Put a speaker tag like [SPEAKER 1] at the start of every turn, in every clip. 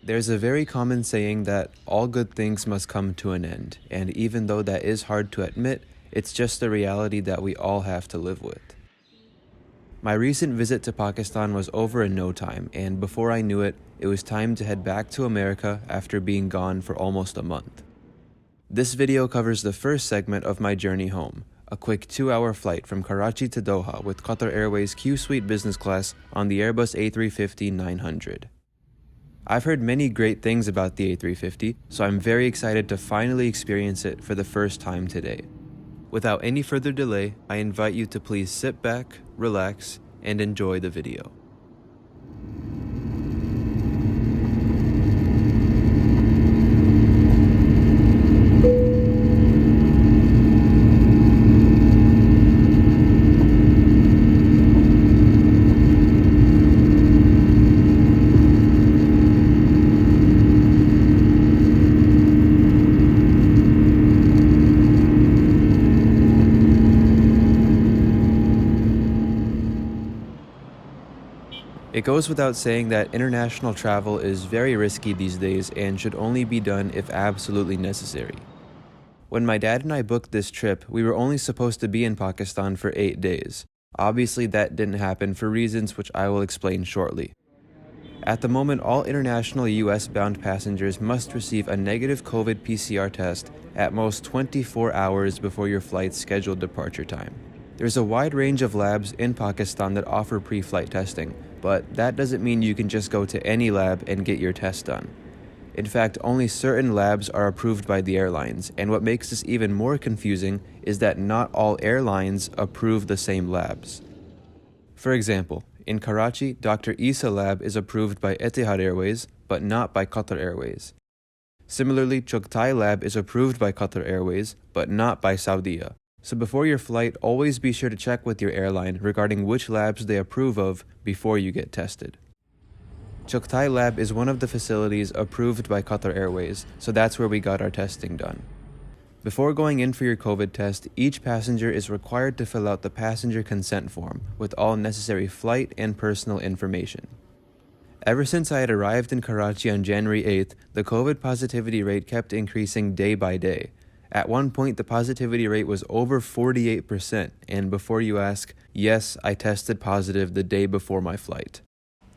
[SPEAKER 1] There's a very common saying that all good things must come to an end, and even though that is hard to admit, it's just a reality that we all have to live with. My recent visit to Pakistan was over in no time, and before I knew it, it was time to head back to America after being gone for almost a month. This video covers the first segment of my journey home, a quick 2-hour flight from Karachi to Doha with Qatar Airways Q Suite Business Class on the Airbus A350-900. I've heard many great things about the A350, so I'm very excited to finally experience it for the first time today. Without any further delay, I invite you to please sit back, relax, and enjoy the video. It goes without saying that international travel is very risky these days and should only be done if absolutely necessary. When my dad and I booked this trip, we were only supposed to be in Pakistan for 8 days. Obviously, that didn't happen for reasons which I will explain shortly. At the moment, all international US-bound passengers must receive a negative COVID PCR test at most 24 hours before your flight's scheduled departure time. There's a wide range of labs in Pakistan that offer pre-flight testing, but that doesn't mean you can just go to any lab and get your test done. In fact, only certain labs are approved by the airlines, and what makes this even more confusing is that not all airlines approve the same labs. For example, in Karachi, Dr. Isa Lab is approved by Etihad Airways, but not by Qatar Airways. Similarly, Chugtai Lab is approved by Qatar Airways, but not by Saudia. So before your flight, always be sure to check with your airline regarding which labs they approve of before you get tested. Chugtai Lab is one of the facilities approved by Qatar Airways, so that's where we got our testing done. Before going in for your COVID test, each passenger is required to fill out the passenger consent form with all necessary flight and personal information. Ever since I had arrived in Karachi on January 8th, the COVID positivity rate kept increasing day by day. At one point, the positivity rate was over 48%, and before you ask, yes, I tested positive the day before my flight.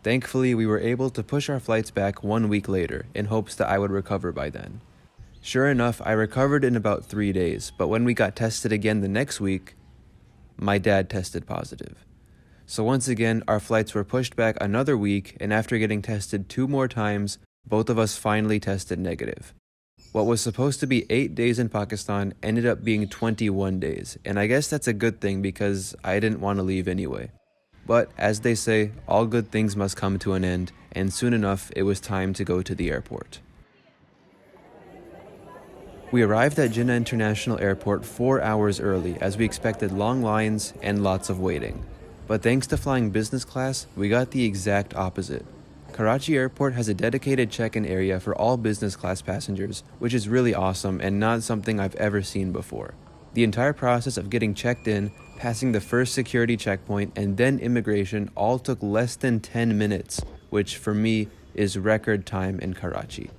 [SPEAKER 1] Thankfully, we were able to push our flights back 1 week later in hopes that I would recover by then. Sure enough, I recovered in about 3 days, but when we got tested again the next week, my dad tested positive. So once again, our flights were pushed back another week, and after getting tested 2 more times, both of us finally tested negative. What was supposed to be 8 days in Pakistan ended up being 21 days, and I guess that's a good thing because I didn't want to leave anyway. But as they say, all good things must come to an end, and soon enough it was time to go to the airport. We arrived at Jinnah International Airport 4 hours early as we expected long lines and lots of waiting. But thanks to flying business class, we got the exact opposite. Karachi Airport has a dedicated check-in area for all business class passengers, which is really awesome and not something I've ever seen before. The entire process of getting checked in, passing the first security checkpoint, and then immigration all took less than 10 minutes, which for me is record time in Karachi.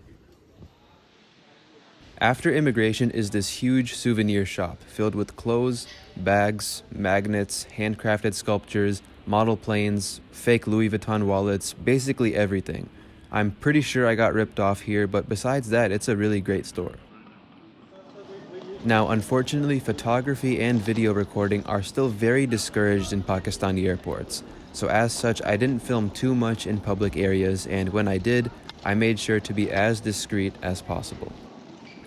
[SPEAKER 1] After immigration is this huge souvenir shop filled with clothes, bags, magnets, handcrafted sculptures, model planes, fake Louis Vuitton wallets, basically everything. I'm pretty sure I got ripped off here, but besides that, it's a really great store. Now, unfortunately, photography and video recording are still very discouraged in Pakistani airports, so as such, I didn't film too much in public areas, and when I did, I made sure to be as discreet as possible.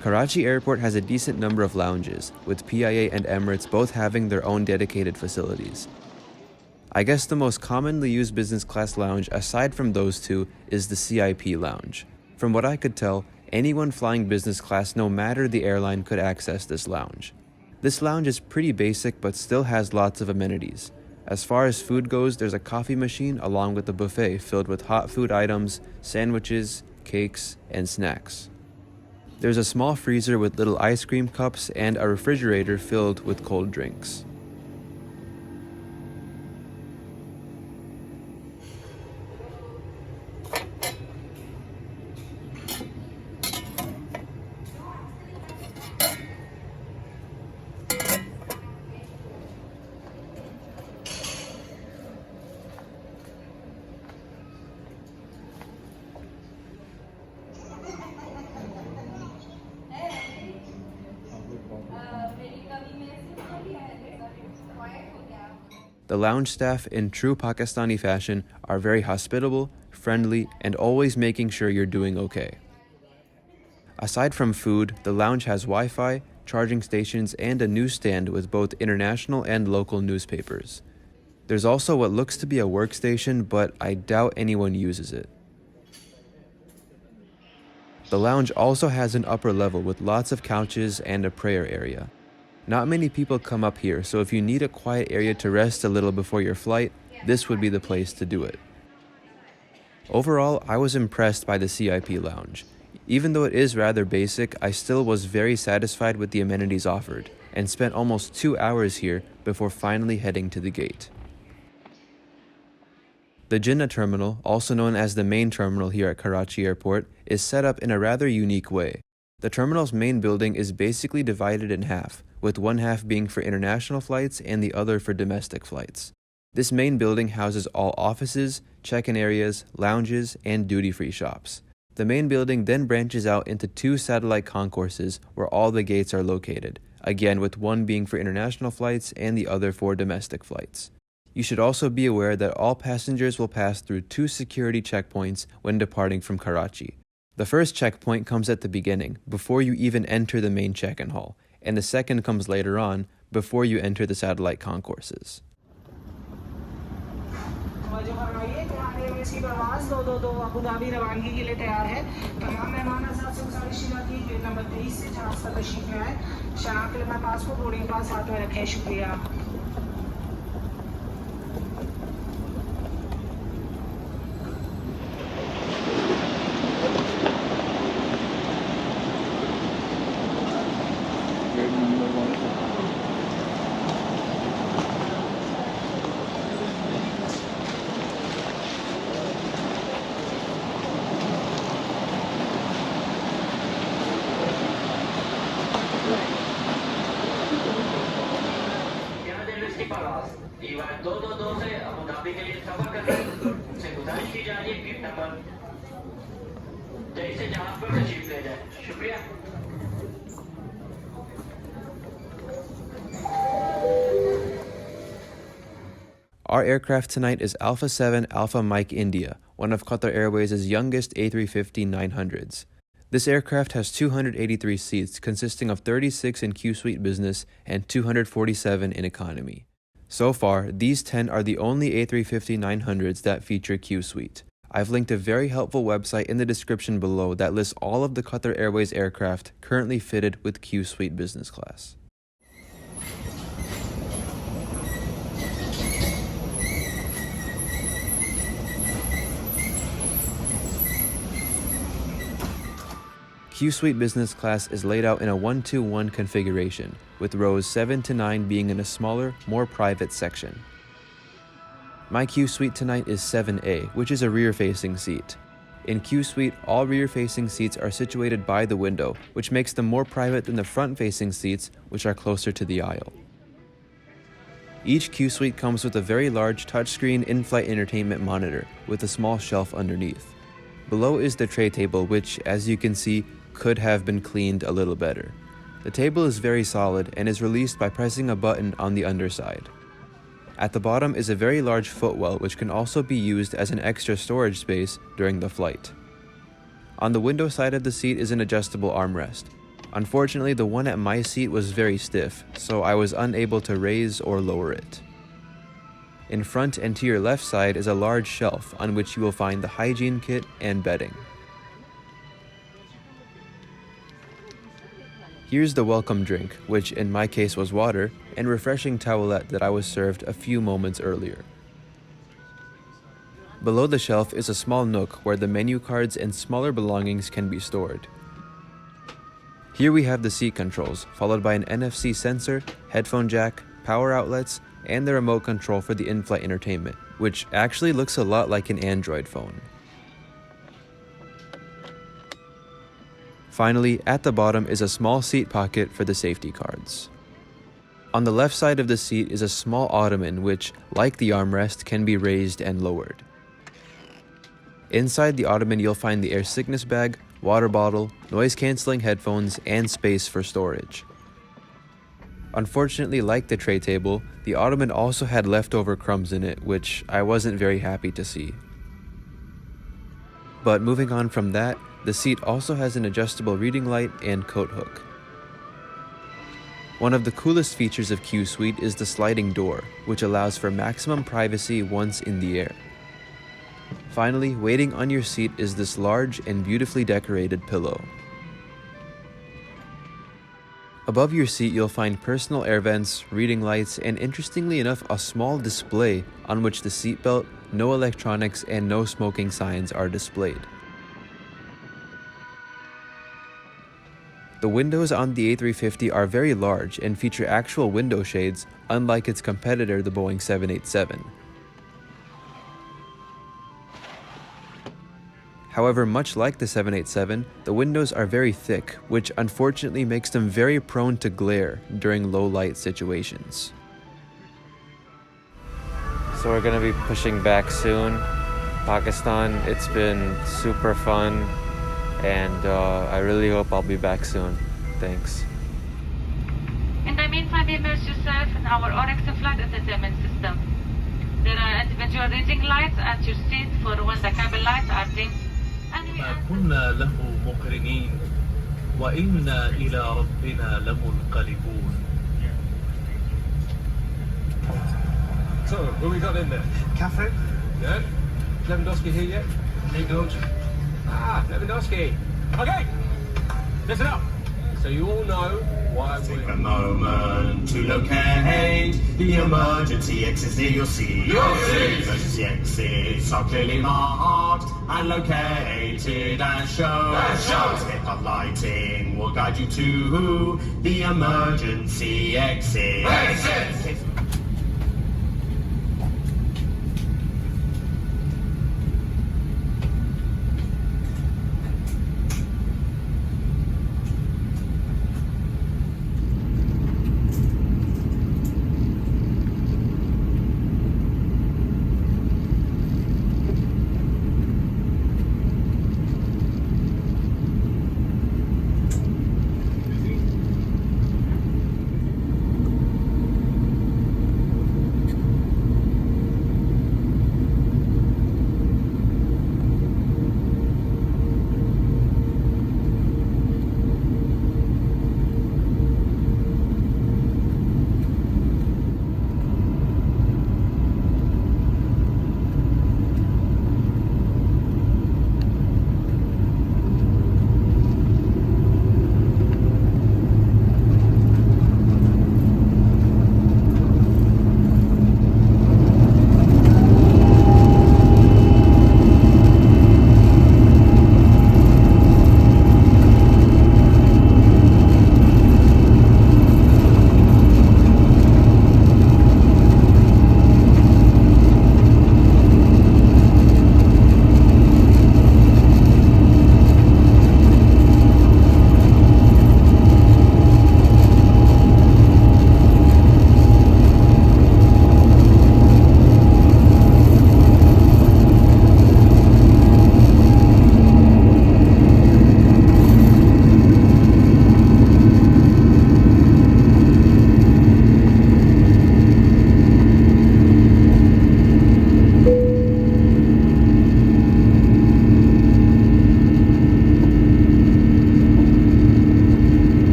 [SPEAKER 1] Karachi Airport has a decent number of lounges, with PIA and Emirates both having their own dedicated facilities. I guess the most commonly used business class lounge aside from those two is the CIP lounge. From what I could tell, anyone flying business class no matter the airline could access this lounge. This lounge is pretty basic but still has lots of amenities. As far as food goes, there's a coffee machine along with a buffet filled with hot food items, sandwiches, cakes, and snacks. There's a small freezer with little ice cream cups and a refrigerator filled with cold drinks. The lounge staff, in true Pakistani fashion, are very hospitable, friendly, and always making sure you're doing okay. Aside from food, the lounge has Wi-Fi, charging stations, and a newsstand with both international and local newspapers. There's also what looks to be a workstation, but I doubt anyone uses it. The lounge also has an upper level with lots of couches and a prayer area. Not many people come up here, so if you need a quiet area to rest a little before your flight, this would be the place to do it. Overall, I was impressed by the CIP lounge. Even though it is rather basic, I still was very satisfied with the amenities offered, and spent almost 2 hours here before finally heading to the gate. The Jinnah Terminal, also known as the main terminal here at Karachi Airport, is set up in a rather unique way. The terminal's main building is basically divided in half, with one half being for international flights and the other for domestic flights. This main building houses all offices, check-in areas, lounges, and duty-free shops. The main building then branches out into 2 satellite concourses where all the gates are located, again with one being for international flights and the other for domestic flights. You should also be aware that all passengers will pass through 2 security checkpoints when departing from Karachi. The first checkpoint comes at the beginning, before you even enter the main check-in hall, and the second comes later on, before you enter the satellite concourses. Our aircraft tonight is Alpha 7 Alpha Mike India, one of Qatar Airways' youngest A350-900s. This aircraft has 283 seats, consisting of 36 in Q-Suite Business and 247 in Economy. So far, these 10 are the only A350-900s that feature Q-Suite. I've linked a very helpful website in the description below that lists all of the Qatar Airways aircraft currently fitted with Q-Suite Business Class. Q-Suite Business Class is laid out in a 1-2-1 configuration, with rows 7 to 9 being in a smaller, more private section. My Q-Suite tonight is 7A, which is a rear-facing seat. In Q-Suite, all rear-facing seats are situated by the window, which makes them more private than the front-facing seats, which are closer to the aisle. Each Q-Suite comes with a very large touchscreen in-flight entertainment monitor, with a small shelf underneath. Below is the tray table, which, as you can see, could have been cleaned a little better. The table is very solid and is released by pressing a button on the underside. At the bottom is a very large footwell, which can also be used as an extra storage space during the flight. On the window side of the seat is an adjustable armrest. Unfortunately, the one at my seat was very stiff, so I was unable to raise or lower it. In front and to your left side is a large shelf on which you will find the hygiene kit and bedding. Here's the welcome drink, which in my case was water, and refreshing towelette that I was served a few moments earlier. Below the shelf is a small nook where the menu cards and smaller belongings can be stored. Here we have the seat controls, followed by an NFC sensor, headphone jack, power outlets, and the remote control for the in-flight entertainment, which actually looks a lot like an Android phone. Finally, at the bottom is a small seat pocket for the safety cards. On the left side of the seat is a small ottoman which, like the armrest, can be raised and lowered. Inside the ottoman you'll find the air sickness bag, water bottle, noise-canceling headphones, and space for storage. Unfortunately, like the tray table, the ottoman also had leftover crumbs in it, which I wasn't very happy to see. But moving on from that, the seat also has an adjustable reading light and coat hook. One of the coolest features of Q Suite is the sliding door, which allows for maximum privacy once in the air. Finally, waiting on your seat is this large and beautifully decorated pillow. Above your seat, you'll find personal air vents, reading lights, and interestingly enough, a small display on which the seatbelt, no electronics, and no smoking signs are displayed. The windows on the A350 are very large and feature actual window shades, unlike its competitor, the Boeing 787. However, much like the 787, the windows are very thick, which unfortunately makes them very prone to glare during low light situations. So we're gonna be pushing back soon. Pakistan, it's been super fun, and I really hope I'll be back soon. Thanks.
[SPEAKER 2] In the meantime, immerse yourself in our Oryx flight entertainment system. There are individual reading lights at your seat for when the cabin lights are dim.
[SPEAKER 3] ما كنا له مقرنين وإنا إلى ربنا لمنقلبون.
[SPEAKER 4] So, who we got in there?
[SPEAKER 3] Catherine?
[SPEAKER 4] Yeah? Lewandowski here yet?
[SPEAKER 3] Hey, George.
[SPEAKER 4] Ah, Lewandowski. Okay, listen up. So you all know why
[SPEAKER 5] Take a moment to locate the emergency exits near your seat.
[SPEAKER 4] Your seat!
[SPEAKER 5] Emergency exits are clearly marked and located as shown.
[SPEAKER 4] As shown.
[SPEAKER 5] Step-up lighting will guide you to the emergency exit.
[SPEAKER 4] Exit!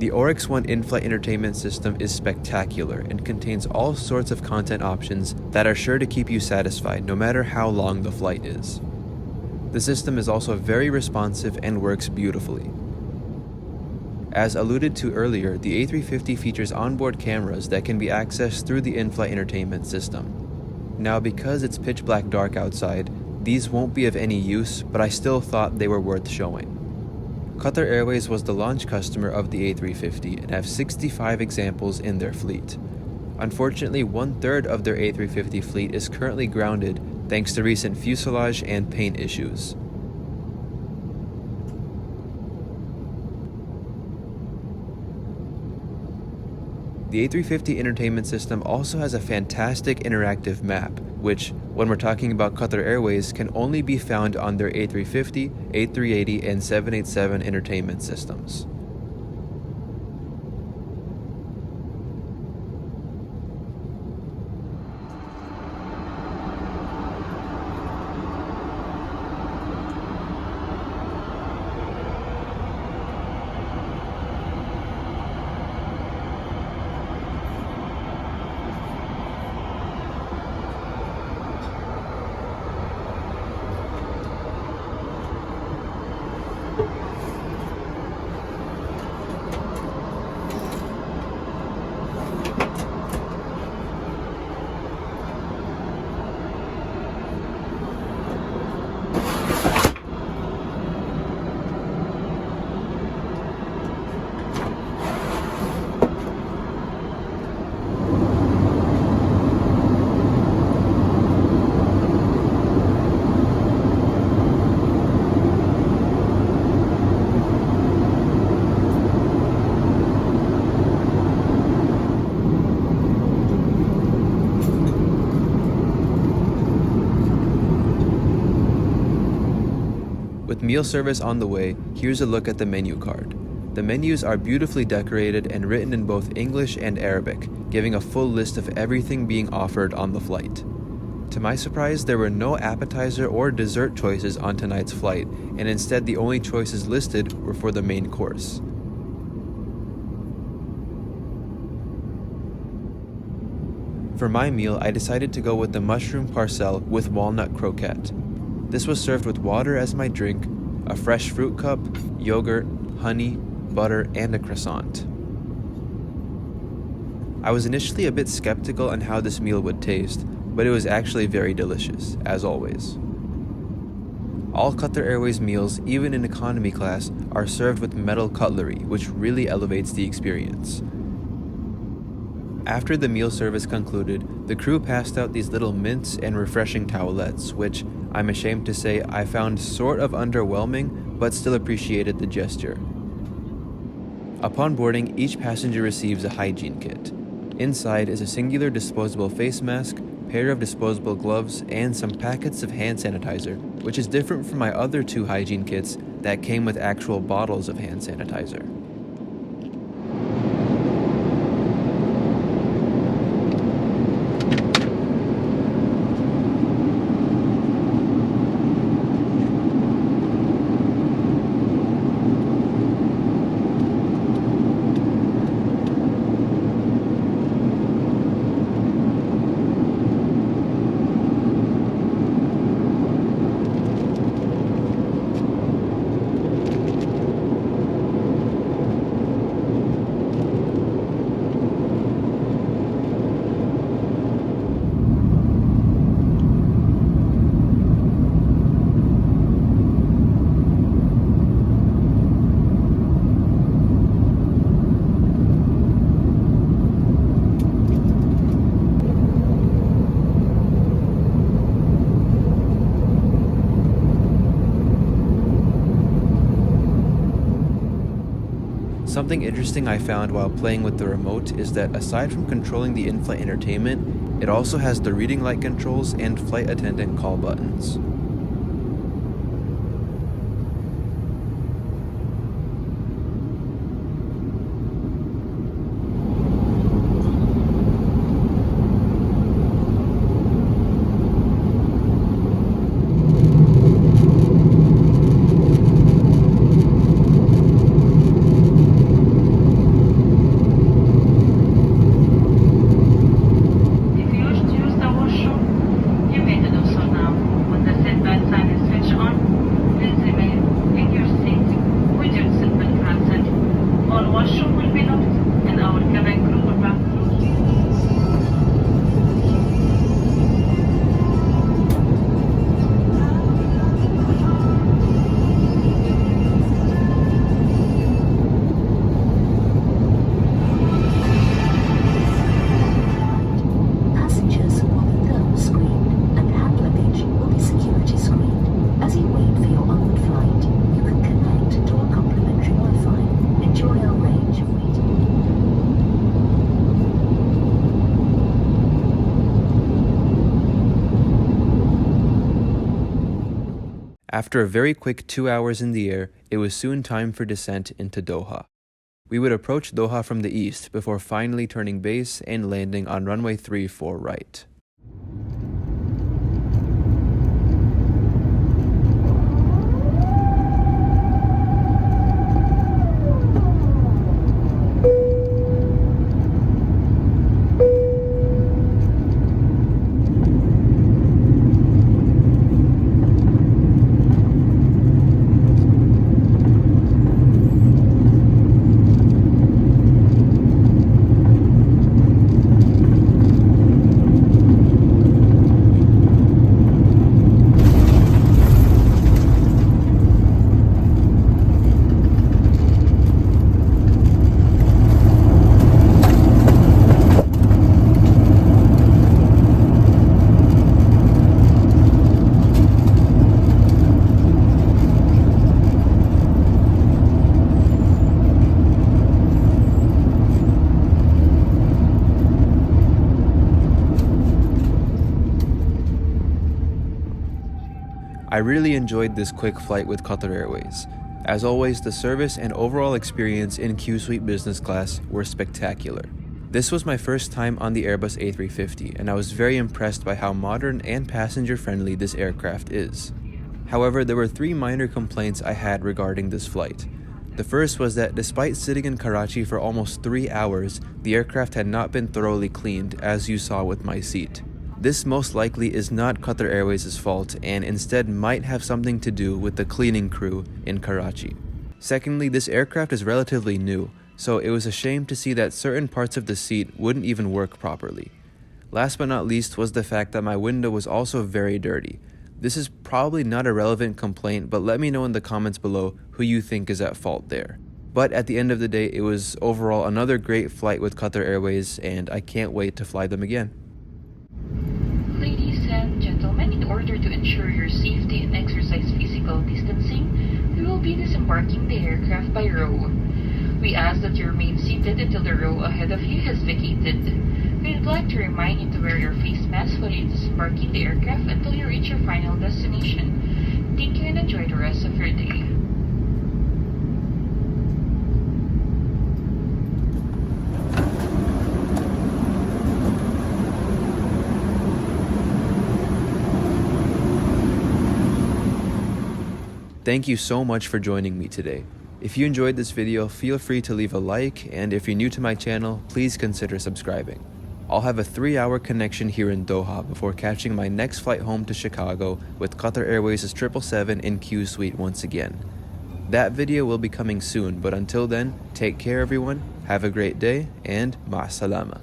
[SPEAKER 1] The Oryx One in-flight entertainment system is spectacular and contains all sorts of content options that are sure to keep you satisfied no matter how long the flight is. The system is also very responsive and works beautifully. As alluded to earlier, the A350 features onboard cameras that can be accessed through the in-flight entertainment system. Now, because it's pitch black dark outside, these won't be of any use, but I still thought they were worth showing. Qatar Airways was the launch customer of the A350 and have 65 examples in their fleet. Unfortunately, 1/3 of their A350 fleet is currently grounded thanks to recent fuselage and paint issues. The A350 entertainment system also has a fantastic interactive map, which, when we're talking about Qatar Airways, can only be found on their A350, A380, and 787 entertainment systems. With meal service on the way, here's a look at the menu card. The menus are beautifully decorated and written in both English and Arabic, giving a full list of everything being offered on the flight. To my surprise, there were no appetizer or dessert choices on tonight's flight, and instead the only choices listed were for the main course. For my meal, I decided to go with the mushroom parcel with walnut croquette. This was served with water as my drink, a fresh fruit cup, yogurt, honey, butter, and a croissant. I was initially a bit skeptical on how this meal would taste, but it was actually very delicious, as always. All Qatar Airways meals, even in economy class, are served with metal cutlery, which really elevates the experience. After the meal service concluded, the crew passed out these little mints and refreshing towelettes, which, I'm ashamed to say, I found sort of underwhelming, but still appreciated the gesture. Upon boarding, each passenger receives a hygiene kit. Inside is a singular disposable face mask, pair of disposable gloves, and some packets of hand sanitizer, which is different from my other 2 hygiene kits that came with actual bottles of hand sanitizer. Something interesting I found while playing with the remote is that aside from controlling the in-flight entertainment, it also has the reading light controls and flight attendant call buttons. After a very quick 2 hours in the air, it was soon time for descent into Doha. We would approach Doha from the east before finally turning base and landing on runway 34 right. I really enjoyed this quick flight with Qatar Airways. As always, the service and overall experience in Q-Suite business class were spectacular. This was my first time on the Airbus A350, and I was very impressed by how modern and passenger-friendly this aircraft is. However, there were 3 minor complaints I had regarding this flight. The first was that despite sitting in Karachi for almost 3 hours, the aircraft had not been thoroughly cleaned, as you saw with my seat. This most likely is not Qatar Airways' fault and instead might have something to do with the cleaning crew in Karachi. Secondly, this aircraft is relatively new, so it was a shame to see that certain parts of the seat wouldn't even work properly. Last but not least was the fact that my window was also very dirty. This is probably not a relevant complaint, but let me know in the comments below who you think is at fault there. But at the end of the day, it was overall another great flight with Qatar Airways, and I can't wait to fly them again.
[SPEAKER 6] Ladies and gentlemen, in order to ensure your safety and exercise physical distancing, we will be disembarking the aircraft by row. We ask that you remain seated until the row ahead of you has vacated. We would like to remind you to wear your face mask while you're disembarking the aircraft until you reach your final destination. Thank you and enjoy the rest of your day.
[SPEAKER 1] Thank you so much for joining me today. If you enjoyed this video, feel free to leave a like, and if you're new to my channel, please consider subscribing. I'll have a 3-hour connection here in Doha before catching my next flight home to Chicago with Qatar Airways' 777 in Q-Suite once again. That video will be coming soon, but until then, take care everyone, have a great day, and ma'as salama.